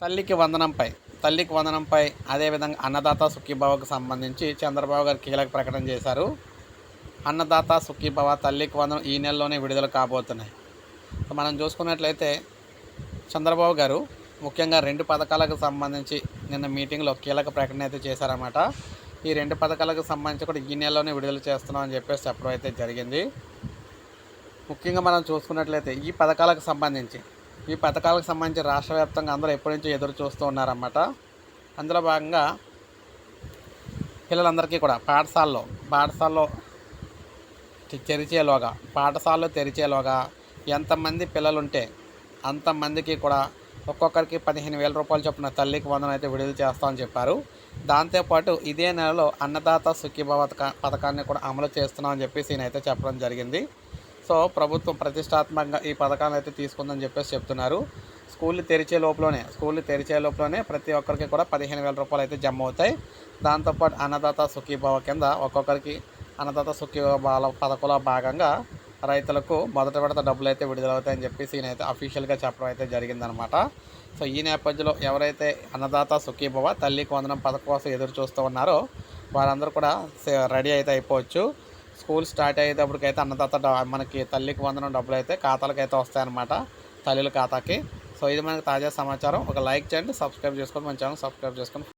తల్లికి వందనంపై అదేవిధంగా అన్నదాత సుఖీభవకు సంబంధించి చంద్రబాబు గారు కీలక ప్రకటన చేశారు. అన్నదాత సుఖీభవ, తల్లికి వందనం ఈ నెలలోనే విడుదల కాబోతున్నాయి. మనం చూసుకున్నట్లయితే చంద్రబాబు గారు ముఖ్యంగా 2 పథకాలకు సంబంధించి నిన్న మీటింగ్లో కీలక ప్రకటన అయితే చేశారన్నమాట. ఈ 2 పథకాలకు సంబంధించి కూడా ఈ నెలలోనే విడుదల చేస్తున్నాం అని చెప్పేసి చెప్పడం అయితే జరిగింది. ముఖ్యంగా మనం చూసుకున్నట్లయితే ఈ పథకాలకు సంబంధించి రాష్ట్ర వ్యాప్తంగా అందరూ ఎప్పటి నుంచో ఎదురు చూస్తూ ఉన్నారన్నమాట. అందులో భాగంగా పిల్లలందరికీ కూడా పాఠశాలలో తెరిచేలోగా ఎంతమంది పిల్లలుంటే అంతమందికి కూడా ఒక్కొక్కరికి 15,000 రూపాయలు చొప్పున తల్లికి వందనం అయితే విడుదల చేస్తామని చెప్పారు. దాంతోపాటు ఇదే నెలలో అన్నదాత సుఖీభవ పథకాన్ని కూడా అమలు చేస్తున్నామని చెప్పేసి ఈయనైతే చెప్పడం జరిగింది. సో ప్రభుత్వం ప్రతిష్టాత్మకంగా ఈ పథకాన్ని అయితే తీసుకుందని చెప్పేసి చెప్తున్నారు. స్కూళ్ళు తెరిచే లోపలనే ప్రతి ఒక్కరికి కూడా 15,000 రూపాయలు అయితే జమ అవుతాయి. దాంతోపాటు అన్నదాత సుఖీభవ కింద ఒక్కొక్కరికి అన్నదాత సుఖీభవ పథకంలో భాగంగా రైతులకు మొదట విడత డబ్బులు అయితే విడుదలవుతాయని చెప్పేసి ఈయనైతే అఫీషియల్గా చెప్పడం అయితే జరిగిందనమాట. సో ఈ నేపథ్యంలో ఎవరైతే అన్నదాత సుఖీభవ, తల్లికి వందనం పథకం కోసం ఎదురు చూస్తూ ఉన్నారో వారందరూ కూడా రెడీ అయితే అయిపోవచ్చు. స్కూల్ స్టార్ట్ అయ్యేటప్పటికైతే అన్నదాత మనకి తల్లికి వందనం డబ్బులు అయితే ఖాతాలకైతే వస్తాయన్నమాట, తల్లుల ఖాతాకి. సో ఇది మనకి తాజా సమాచారం. ఒక లైక్ చేయండి, సబ్స్క్రైబ్ చేసుకోండి, మన ఛానల్ సబ్స్క్రైబ్ చేసుకొని